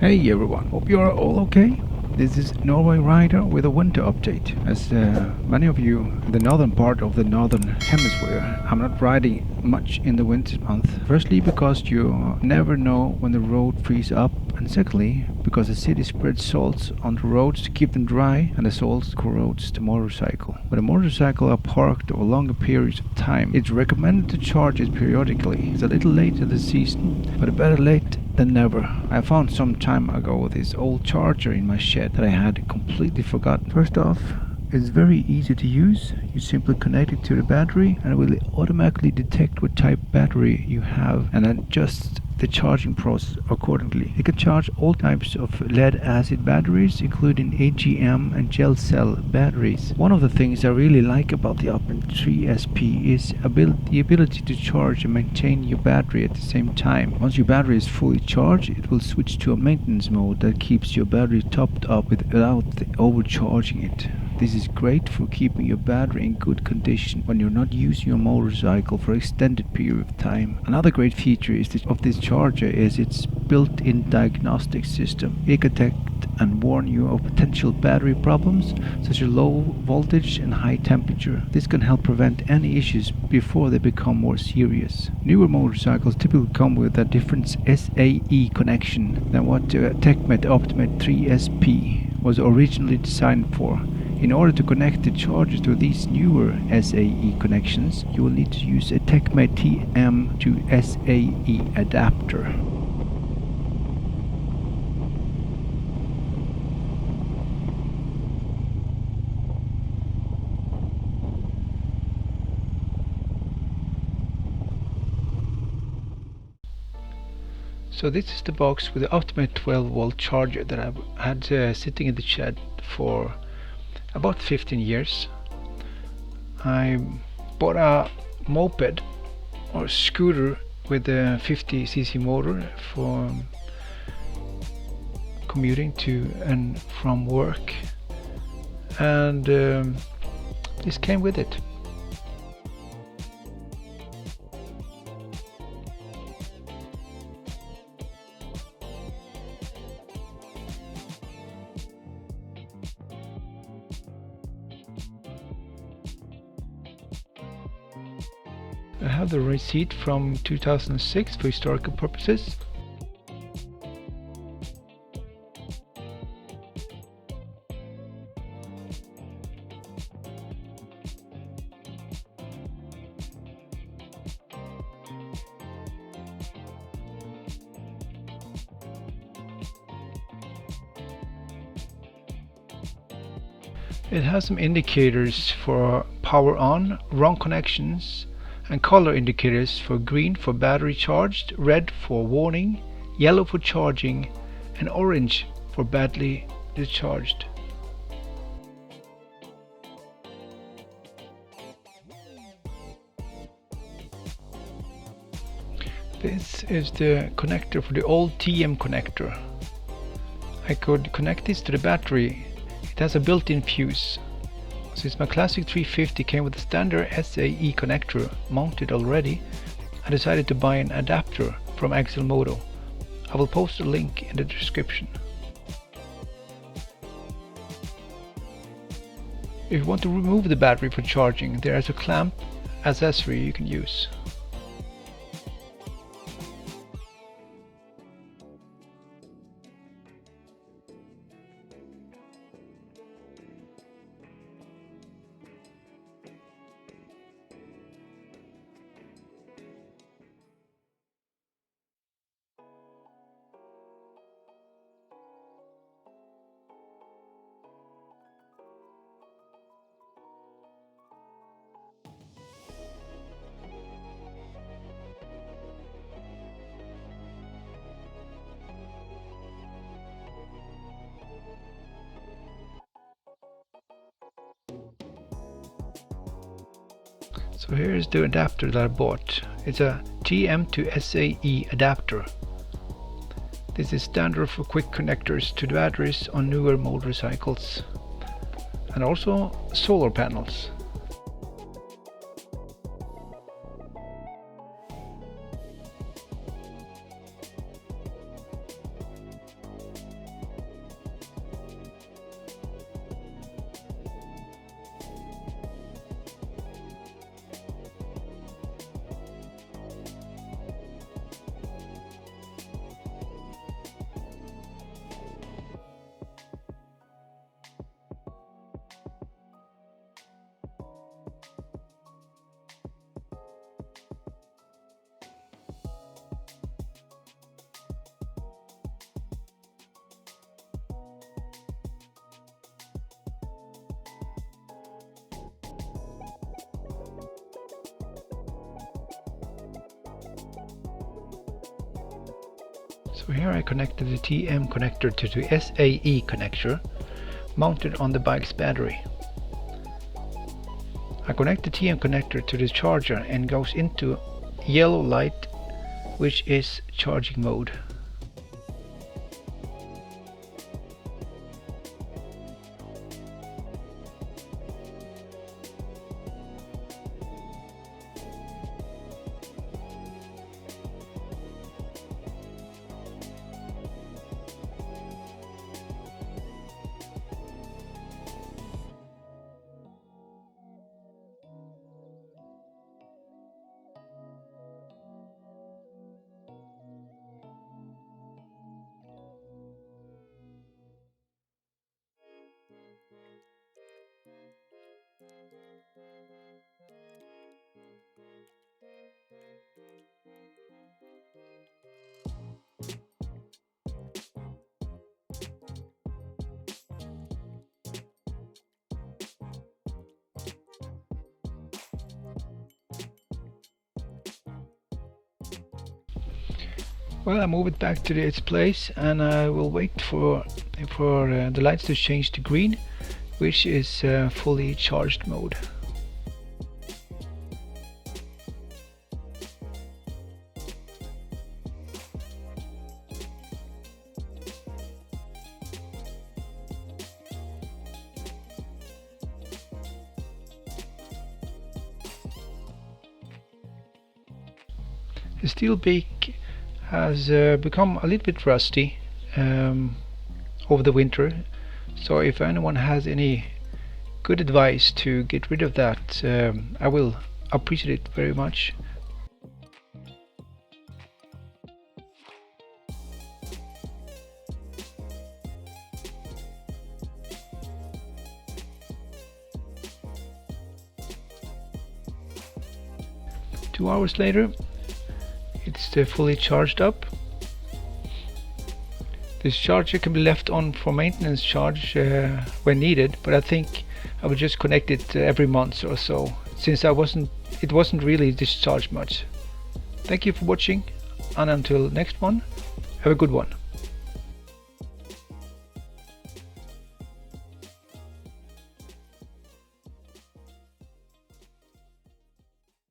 Hey everyone, hope you are all okay. This is Norway Rider with a winter update. As many of you in the northern part of the northern hemisphere, I'm not riding much in the winter month. Firstly, because you never know when the road freezes up, and secondly, because the city spreads salts on the roads to keep them dry, and the salt corrodes the motorcycle. When a motorcycle are parked over longer periods of time, it's recommended to charge it periodically. It's a little late in the season, but better late than never. I found some time ago this old charger in my shed that I had completely forgotten. First off, it's very easy to use. You simply connect it to the battery and it will automatically detect what type battery you have and adjust the charging process accordingly. It can charge all types of lead acid batteries, including AGM and gel cell batteries. One of the things I really like about the Optimate 3SP is the ability to charge and maintain your battery at the same time. Once your battery is fully charged, it will switch to a maintenance mode that keeps your battery topped up without overcharging it. This is great for keeping your battery in good condition when you're not using your motorcycle for extended period of time. Another great feature of this charger is its built-in diagnostic system. It can detect and warn you of potential battery problems such as low voltage and high temperature. This can help prevent any issues before they become more serious. Newer motorcycles typically come with a different SAE connection than what the TechMed Optimate 3SP was originally designed for. In order to connect the charger to these newer SAE connections, you will need to use a TechMed TM to SAE adapter. So this is the box with the Optimate 12-volt charger that I've had sitting in the shed for about 15 years. I bought a moped or scooter with a 50cc motor for commuting to and from work, and this came with it. I have the receipt from 2006 for historical purposes. It has some indicators for power on, wrong connections, and color indicators for green for battery charged, red for warning, yellow for charging, and orange for badly discharged. This is the connector for the old TM connector. I could connect this to the battery. It has a built-in fuse. Since my classic 350 came with a standard SAE connector mounted already, I decided to buy an adapter from Axel Moto. I will post a link in the description. If you want to remove the battery for charging, there is a clamp accessory you can use. So here is the adapter that I bought. It's a TM to SAE adapter. This is standard for quick connectors to the batteries on newer motorcycles, and also solar panels. So here I connected the TM connector to the SAE connector mounted on the bike's battery. I connect the TM connector to the charger and goes into yellow light, which is charging mode. Well, I move it back to its place and I will wait for the lights to change to green, which is fully charged mode. The steel beak has become a little bit rusty over the winter, so if anyone has any good advice to get rid of that, I will appreciate it very much. Two hours later, it's fully charged up. This charger can be left on for maintenance charge when needed, but I think I would just connect it every month or so, since it wasn't really discharged much. Thank you for watching, and until next one, have a good one.